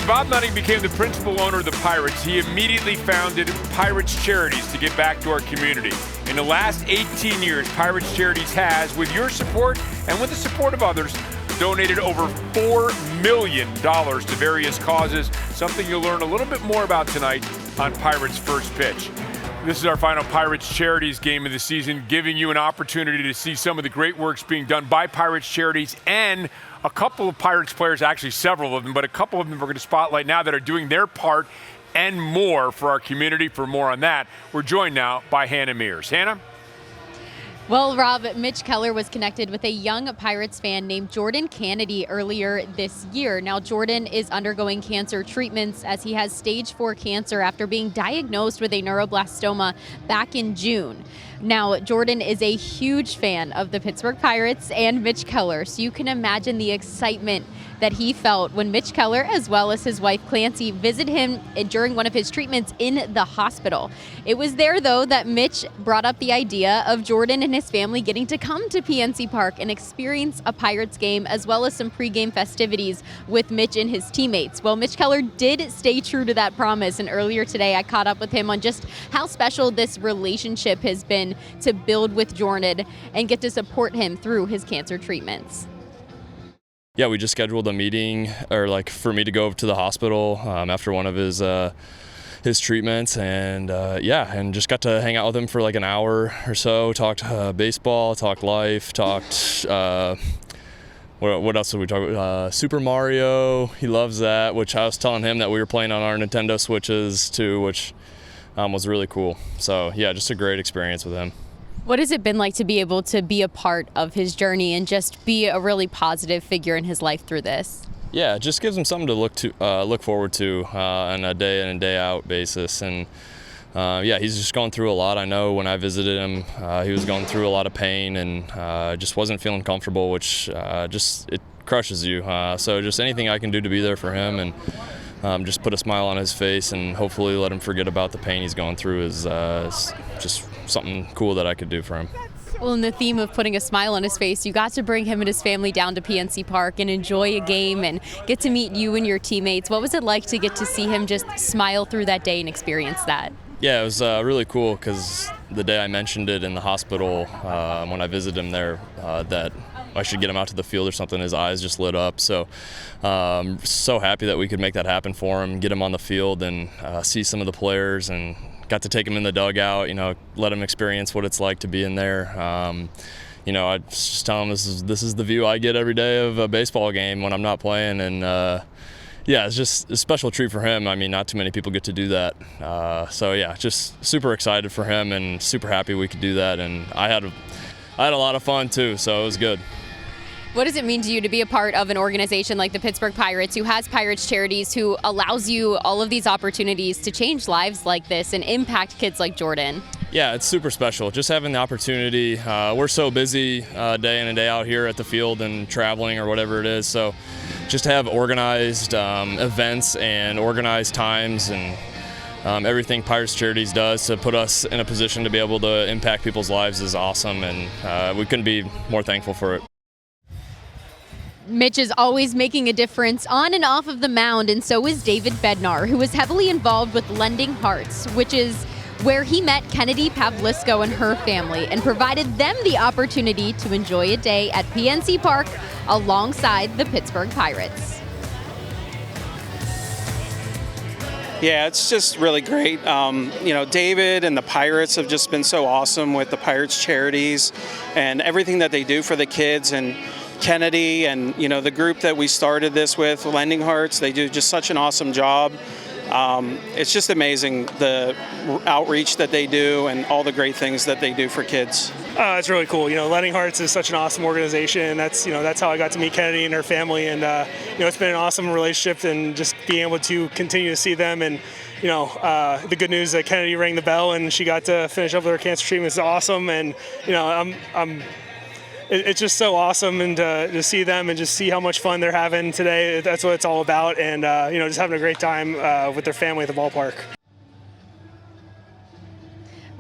When Bob Nutting became the principal owner of the Pirates, he immediately founded Pirates Charities to give back to our community. In the last 18 years, Pirates Charities has, with your support and with the support of others, donated over $4 million to various causes, something you'll learn a little bit more about tonight on Pirates First Pitch. This is our final Pirates Charities game of the season, giving you an opportunity to see some of the great works being done by Pirates Charities and a couple of Pirates players, actually several of them, but a couple of them we're going to spotlight now that are doing their part and more for our community. For more on that, we're joined now by Hannah Mears. Hannah? Well, Rob, Mitch Keller was connected with a young Pirates fan named Jordan Kennedy earlier this year. Now, Jordan is undergoing cancer treatments as he has stage 4 cancer after being diagnosed with a neuroblastoma back in June. Now, Jordan is a huge fan of the Pittsburgh Pirates and Mitch Keller, so you can imagine the excitement that he felt when Mitch Keller, as well as his wife Clancy, visited him during one of his treatments in the hospital. It was there, though, that Mitch brought up the idea of Jordan and his family getting to come to PNC Park and experience a Pirates game, as well as some pregame festivities with Mitch and his teammates. Well, Mitch Keller did stay true to that promise, and earlier today I caught up with him on just how special this relationship has been to build with Jordan and get to support him through his cancer treatments. Yeah, we just scheduled a meeting, for me to go over to the hospital after one of his treatments, and and just got to hang out with him for like an hour or so. Talked baseball, talked life, talked what else did we talk about? Super Mario. He loves that, which I was telling him that we were playing on our Nintendo Switches too, which was really cool. So yeah, just a great experience with him. What has it been like to be able to be a part of his journey and just be a really positive figure in his life through this? Yeah, it just gives him something to look forward to on a day in and day out basis. And he's just going through a lot. I know when I visited him, he was going through a lot of pain and just wasn't feeling comfortable, which it crushes you. So just anything I can do to be there for him and just put a smile on his face and hopefully let him forget about the pain he's going through is just something cool that I could do for him. Well, in the theme of putting a smile on his face, you got to bring him and his family down to PNC Park and enjoy a game and get to meet you and your teammates. What was it like to get to see him just smile through that day and experience that? Yeah, it was really cool because the day I mentioned it in the hospital when I visited him there that I should get him out to the field or something, his eyes just lit up. So so happy that we could make that happen for him, get him on the field and see some of the players, and got to take him in the dugout, let him experience what it's like to be in there. I just tell him this is the view I get every day of a baseball game when I'm not playing, and it's just a special treat for him. I mean, not too many people get to do that. Just super excited for him and super happy we could do that, and I had a lot of fun too, so it was good. What does it mean to you to be a part of an organization like the Pittsburgh Pirates, who has Pirates Charities, who allows you all of these opportunities to change lives like this and impact kids like Jordan? Yeah, it's super special. Just having the opportunity. We're so busy day in and day out here at the field and traveling or whatever it is. So just to have organized events and organized times and everything Pirates Charities does to put us in a position to be able to impact people's lives is awesome, and we couldn't be more thankful for it. Mitch is always making a difference on and off of the mound, and so is David Bednar, who is heavily involved with Lending Hearts, which is where he met Kennedy Pavlisco and her family and provided them the opportunity to enjoy a day at PNC Park alongside the Pittsburgh Pirates. Yeah, it's just really great. David and the Pirates have just been so awesome with the Pirates Charities and everything that they do for the kids, and Kennedy and the group that we started this with, Lending Hearts, they do just such an awesome job. It's just amazing the outreach that they do and all the great things that they do for kids. It's really cool. Lending Hearts is such an awesome organization. That's how I got to meet Kennedy and her family, and it's been an awesome relationship, and just being able to continue to see them. And the good news that Kennedy rang the bell and she got to finish up with her cancer treatment is awesome. And it's just so awesome, and to see them and just see how much fun they're having today. That's what it's all about, and just having a great time with their family at the ballpark.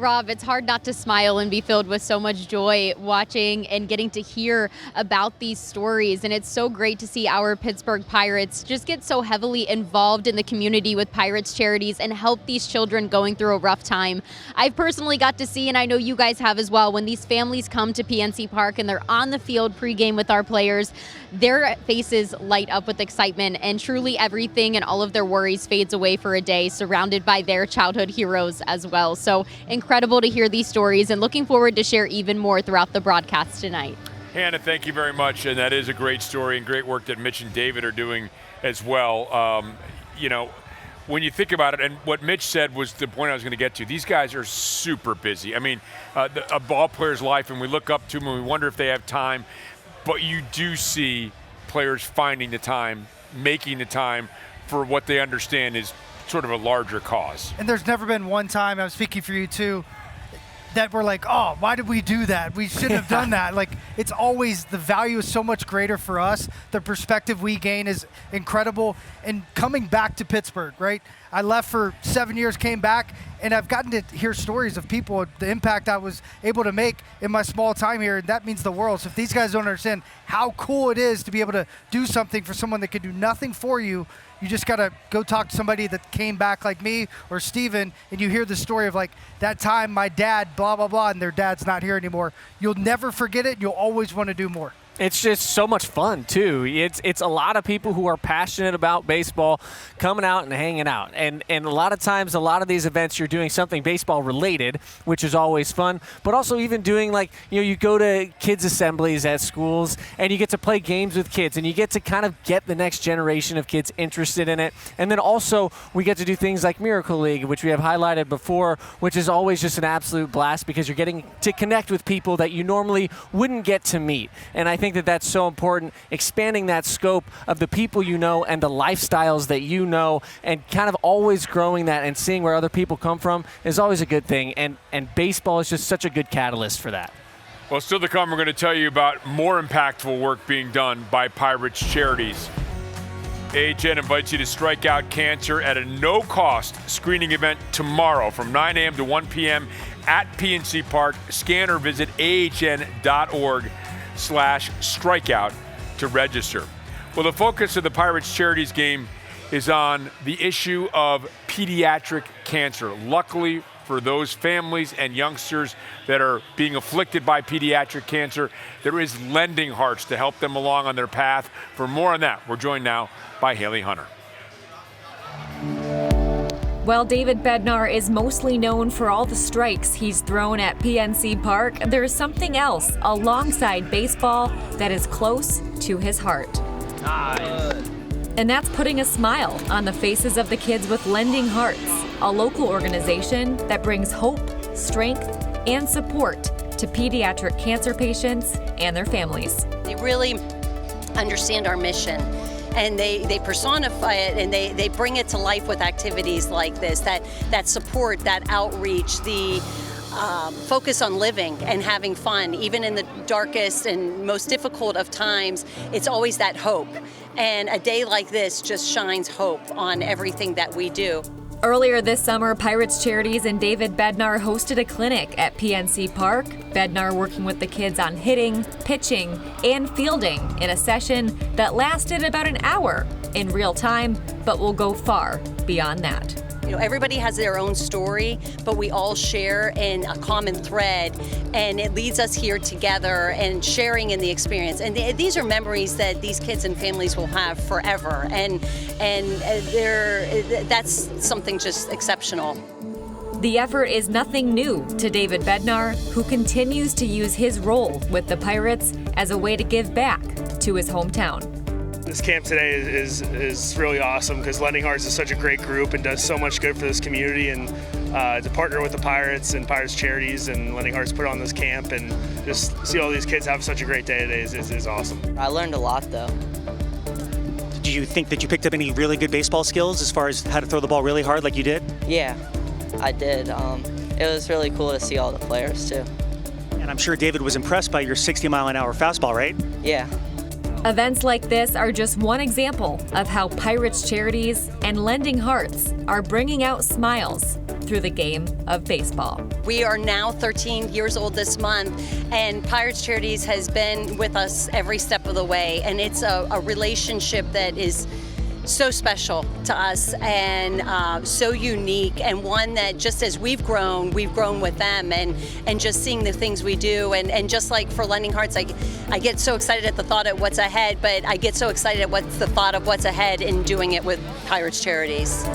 Rob, it's hard not to smile and be filled with so much joy watching and getting to hear about these stories. And it's so great to see our Pittsburgh Pirates just get so heavily involved in the community with Pirates Charities and help these children going through a rough time. I've personally got to see, and I know you guys have as well, when these families come to PNC Park and they're on the field pregame with our players, their faces light up with excitement, and truly everything and all of their worries fades away for a day, surrounded by their childhood heroes as well. So incredible to hear these stories, and looking forward to share even more throughout the broadcast tonight. Hannah, thank you very much, and that is a great story and great work that Mitch and David are doing as well. You know, when you think about it, and what Mitch said was the point I was going to get to, these guys are super busy. I mean, a ball player's life, and we look up to them and we wonder if they have time, but you do see players finding the time, making the time for what they understand is sort of a larger cause. And there's never been one time, I'm speaking for you too, that we're like, oh, why did we do that? We shouldn't have done that. Like, it's always, the value is so much greater for us. The perspective we gain is incredible. And coming back to Pittsburgh, right? I left for 7 years, came back, and I've gotten to hear stories of people, the impact I was able to make in my small time here, and that means the world. So if these guys don't understand how cool it is to be able to do something for someone that could do nothing for you, you just got to go talk to somebody that came back like me or Steven, and you hear the story of like, that time my dad, blah, blah, blah, and their dad's not here anymore. You'll never forget it. You'll always want to do more. It's just so much fun, too. It's a lot of people who are passionate about baseball coming out and hanging out. And a lot of times, a lot of these events, you're doing something baseball-related, which is always fun, but also even doing, like, you know, you go to kids' assemblies at schools, and you get to play games with kids, and you get to kind of get the next generation of kids interested in it. And then also, we get to do things like Miracle League, which we have highlighted before, which is always just an absolute blast because you're getting to connect with people that you normally wouldn't get to meet. And I think that that's so important, expanding that scope of the people you know and the lifestyles that you know, and kind of always growing that and seeing where other people come from is always a good thing, and baseball is just such a good catalyst for that. Well, still to come, we're going to tell you about more impactful work being done by Pirates Charities. AHN invites you to strike out cancer at a no-cost screening event tomorrow from 9 a.m. to 1 p.m. at PNC Park. Scan or visit ahn.org/strikeout to register. Well, the focus of the Pirates Charities game is on the issue of pediatric cancer. Luckily for those families and youngsters that are being afflicted by pediatric cancer, there is Lending Hearts to help them along on their path. For more on that, we're joined now by Haley Hunter. While David Bednar is mostly known for all the strikes he's thrown at PNC Park, there is something else alongside baseball that is close to his heart. Nice. And that's putting a smile on the faces of the kids with Lending Hearts, a local organization that brings hope, strength, and support to pediatric cancer patients and their families. They really understand our mission, and they personify it, and they bring it to life with activities like this, that support, that outreach, the focus on living and having fun. Even in the darkest and most difficult of times, it's always that hope. And a day like this just shines hope on everything that we do. Earlier this summer, Pirates Charities and David Bednar hosted a clinic at PNC Park. Bednar working with the kids on hitting, pitching, and fielding in a session that lasted about an hour in real time, but will go far beyond that. You know, everybody has their own story, but we all share in a common thread, and it leads us here together and sharing in the experience. And these are memories that these kids and families will have forever, and that's something just exceptional. The effort is nothing new to David Bednar, who continues to use his role with the Pirates as a way to give back to his hometown. This camp today is really awesome because Lending Hearts is such a great group and does so much good for this community, and to partner with the Pirates and Pirates Charities and Lending Hearts put on this camp and just see all these kids have such a great day today is awesome. I learned a lot though. Do you think that you picked up any really good baseball skills as far as how to throw the ball really hard like you did? Yeah, I did. It was really cool to see all the players too. And I'm sure David was impressed by your 60-mile-an-hour fastball, right? Yeah. Events like this are just one example of how Pirates Charities and Lending Hearts are bringing out smiles through the game of baseball. We are now 13 years old this month, and Pirates Charities has been with us every step of the way, and it's a relationship that is so special to us and so unique, and one that just as we've grown with them, and just seeing the things we do, and just like for Lending Hearts, I get so excited at the thought of what's ahead, but I get so excited at what's the thought of what's ahead in doing it with Pirates Charities.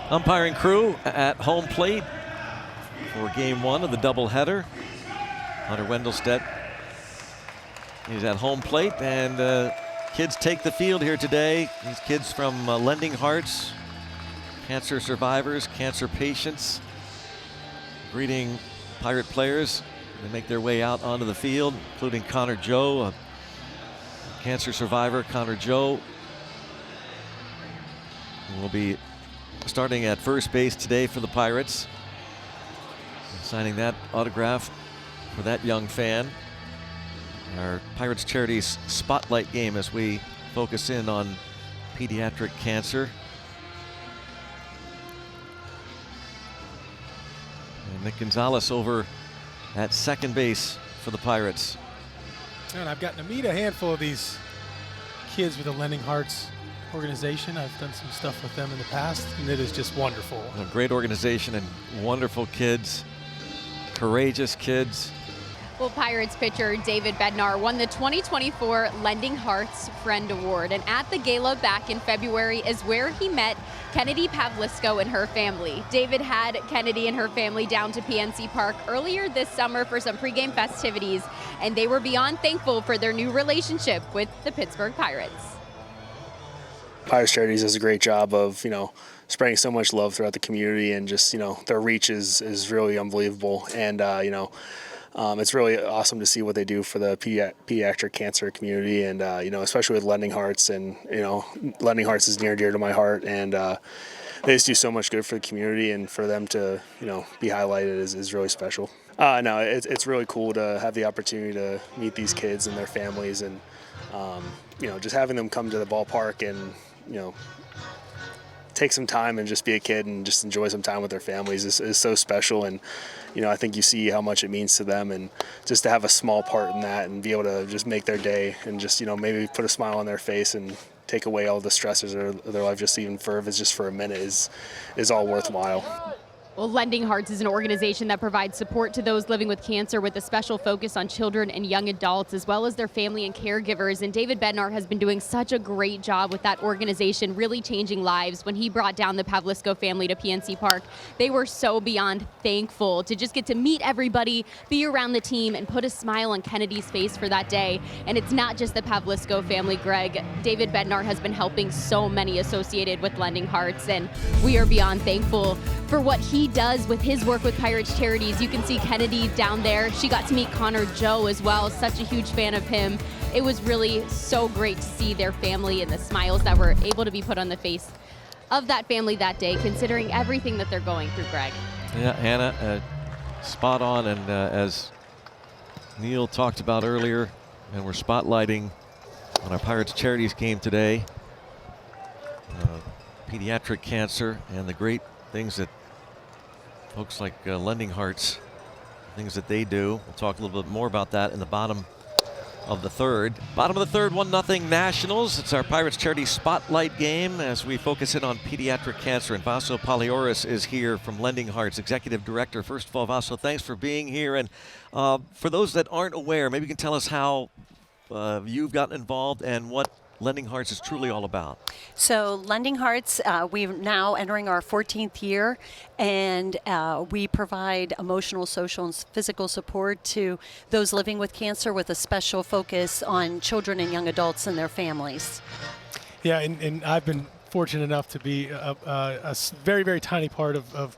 Umpiring crew at home plate for game one of the doubleheader. Hunter Wendelstedt is at home plate, and kids take the field here today. These kids from Lending Hearts, cancer survivors, cancer patients, greeting Pirate players. They make their way out onto the field, including Connor Joe, a cancer survivor. Connor Joe will be starting at first base today for the Pirates, and signing that autograph for that young fan. Our Pirates Charities Spotlight game as we focus in on pediatric cancer. And Nick Gonzalez over at second base for the Pirates. And I've gotten to meet a handful of these kids with the Lending Hearts organization. I've done some stuff with them in the past, and it is just wonderful. A great organization and wonderful kids, courageous kids. Well, Pirates pitcher David Bednar won the 2024 Lending Hearts Friend Award, and at the gala back in February is where he met Kennedy Pavlisco and her family. David had Kennedy and her family down to PNC Park earlier this summer for some pregame festivities, and they were beyond thankful for their new relationship with the Pittsburgh Pirates. Pirates Charities does a great job of, spreading so much love throughout the community, and just, their reach is really unbelievable. And, it's really awesome to see what they do for the pediatric cancer community, and, especially with Lending Hearts. And, Lending Hearts is near and dear to my heart, and they just do so much good for the community, and for them to, be highlighted is really special. No, it's really cool to have the opportunity to meet these kids and their families, and, just having them come to the ballpark and, take some time and just be a kid and just enjoy some time with their families is so special. And, I think you see how much it means to them, and just to have a small part in that and be able to just make their day and just, maybe put a smile on their face and take away all the stressors of their life, just even for if it's just for a minute, is all worthwhile. Well, Lending Hearts is an organization that provides support to those living with cancer with a special focus on children and young adults, as well as their family and caregivers. And David Bednar has been doing such a great job with that organization, really changing lives. When he brought down the Pavlisco family to PNC Park, they were so beyond thankful to just get to meet everybody, be around the team, and put a smile on Kennedy's face for that day. And it's not just the Pavlisco family, Greg. David Bednar has been helping so many associated with Lending Hearts, and we are beyond thankful for what he does with his work with Pirates Charities. You can see Kennedy down there. She got to meet Connor Joe as well, such a huge fan of him. It was really so great to see their family and the smiles that were able to be put on the face of that family that day, considering everything that they're going through, Greg. Yeah, Hannah, spot on. And as Neil talked about earlier, and we're spotlighting on our Pirates Charities game today, pediatric cancer and the great things that folks like Lending Hearts, things that they do. We'll talk a little bit more about that in the bottom of the third. Bottom of the third, 1-0 Nationals. It's our Pirates Charity Spotlight game as we focus in on pediatric cancer. And Vaso Palioris is here from Lending Hearts, Executive Director. First of all, Vaso, thanks for being here. And for those that aren't aware, maybe you can tell us how you've gotten involved and what Lending Hearts is truly all about. So Lending Hearts, we're now entering our 14th year, and we provide emotional, social, and physical support to those living with cancer with a special focus on children and young adults and their families. Yeah, and I've been fortunate enough to be a very, very tiny part of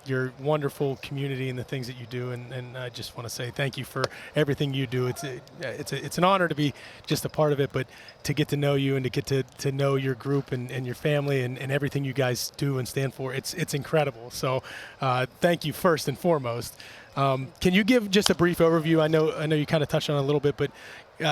your wonderful community and the things that you do, and I just want to say thank you for everything you do. It's an honor to be just a part of it, but to get to know you and to get to know your group and your family and everything you guys do and stand for, it's incredible. So thank you first and foremost. Can you give just a brief overview? I know you kind of touched on it a little bit, but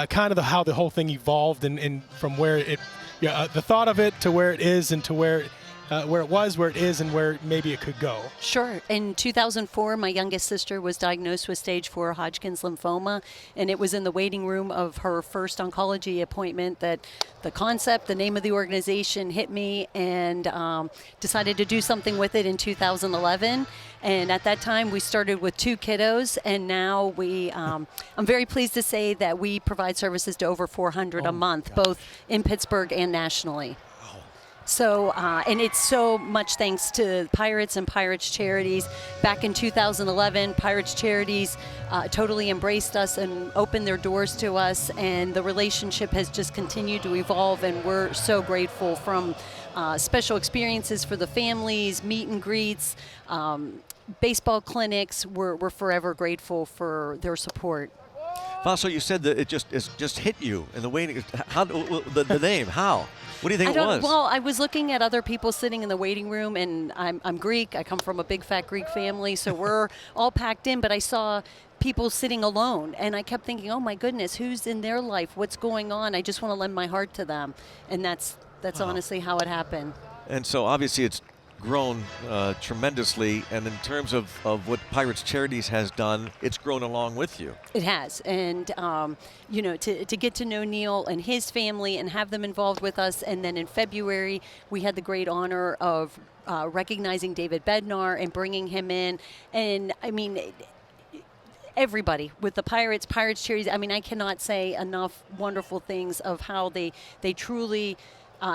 kind of how the whole thing evolved and from where it, the thought of it to where it is and to where it was, where it is, and where maybe it could go. Sure. In 2004, my youngest sister was diagnosed with stage 4 Hodgkin's lymphoma, and it was in the waiting room of her first oncology appointment that the concept, the name of the organization hit me, and decided to do something with it in 2011. And at that time, we started with 2 kiddos, and now I'm very pleased to say that we provide services to over 400 a month, both in Pittsburgh and nationally. So, and it's so much thanks to Pirates and Pirates Charities. Back in 2011, Pirates Charities totally embraced us and opened their doors to us, and the relationship has just continued to evolve, and we're so grateful, from special experiences for the families, meet and greets, baseball clinics. We're forever grateful for their support. Vaso, you said that it just hit you in the waiting. How the name? How? What do you think it was? Well, I was looking at other people sitting in the waiting room, and I'm Greek. I come from a big fat Greek family, so we're all packed in. But I saw people sitting alone, and I kept thinking, oh my goodness, who's in their life? What's going on? I just want to lend my heart to them, and that's honestly how it happened. And so obviously it's grown tremendously, and in terms of what Pirates Charities has done, it's grown along with you. It has, and you know, to get to know Neil and his family and have them involved with us, and then in February we had the great honor of recognizing David Bednar and bringing him in, and I mean, everybody with the Pirates Charities, I mean, I cannot say enough wonderful things of how they truly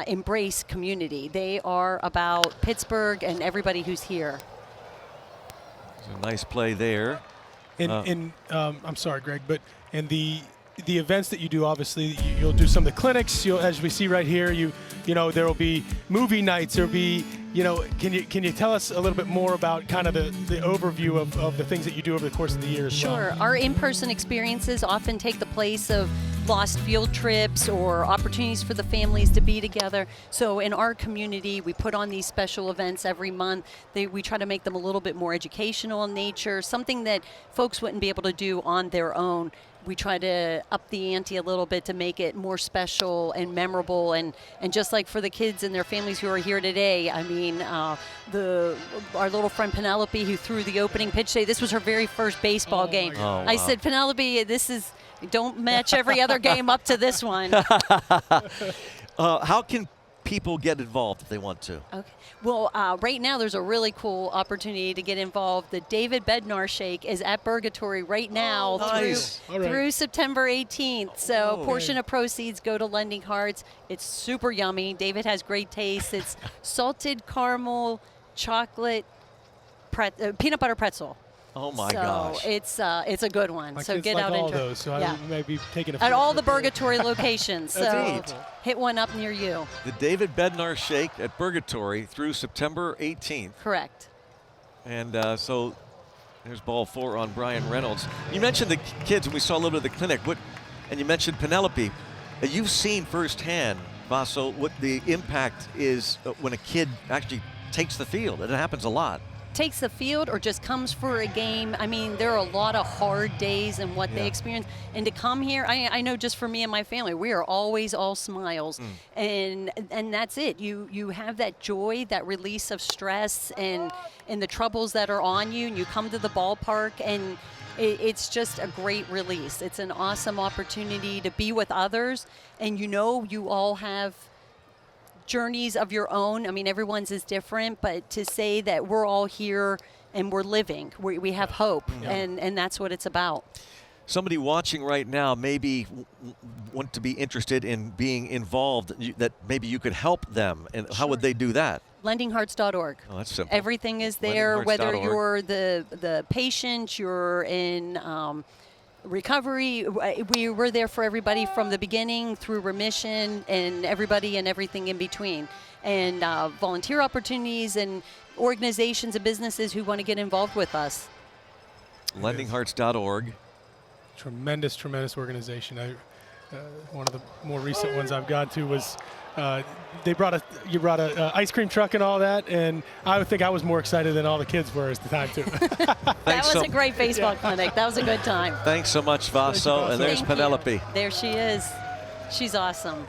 embrace community. They are about Pittsburgh and everybody who's here. It's a nice play there. I'm sorry, Greg, but in the events that you do, obviously you'll do some of the clinics. As we see right here, you know, there will be movie nights. There'll be, you know, can you tell us a little bit more about kind of the overview of the things that you do over the course of the year as well? Sure. Our in-person experiences often take the place of lost field trips or opportunities for the families to be together. So in our community, we put on these special events every month. We try to make them a little bit more educational in nature, something that folks wouldn't be able to do on their own. We try to up the ante a little bit to make it more special and memorable, and just like for the kids and their families who are here today, I mean, our little friend Penelope, who threw the opening pitch today, this was her very first baseball game. Oh, I wow. said, Penelope, don't match every other game up to this one. How can people get involved if they want to? Okay. Well, right now there's a really cool opportunity to get involved. The David Bednar Shake is at Purgatory right now through September 18th. So a portion of proceeds go to Lending Hearts. It's super yummy. David has great taste. It's salted caramel, chocolate, peanut butter pretzel. Oh my gosh! So it's a good one. My so kids get like out all and those, so I may be taking a at all the Purgatory locations. That's So neat. hit one up near you. The David Bednar Shake at Purgatory through September 18th. Correct. And so there's ball 4 on Brian Reynolds. You mentioned the kids, and we saw a little bit of the clinic. And you mentioned Penelope. You've seen firsthand, Vaso, what the impact is when a kid actually takes the field, and it happens a lot. Takes the field or just comes for a game. I mean, there are a lot of hard days and what they experience. And to come here, I know just for me and my family, we are always all smiles. And that's it. You have that joy, that release of stress and the troubles that are on you. And you come to the ballpark, and it's just a great release. It's an awesome opportunity to be with others. And you know, you all have journeys of your own. I mean, everyone's is different, but to say that we're all here and we're living, we have hope, and that's what it's about. Somebody watching right now maybe want to be interested in being involved, that maybe you could help them, and how would they do that? Lendinghearts.org. Oh, that's simple. Everything is there, whether Lendinghearts.org. you're the patient, you're in recovery. We were there for everybody from the beginning through remission, and everybody and everything in between. And volunteer opportunities and organizations and businesses who want to get involved with us. Lendinghearts.org. Tremendous organization. one of the more recent ones I've gone to was you brought a ice cream truck and all that, and I would think I was more excited than all the kids were at the time too. That was a great baseball clinic. That was a good time. Thanks so much, Vaso. And there's Penelope. There she is. She's awesome.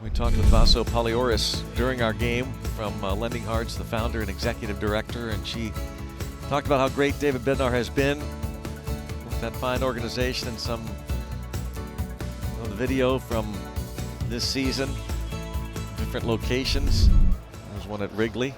We talked with Vaso Palioris during our game from Lending Hearts, the founder and executive director, and she talked about how great David Bednar has been with that fine organization, and some of the video from this season, different locations. There's one at Wrigley.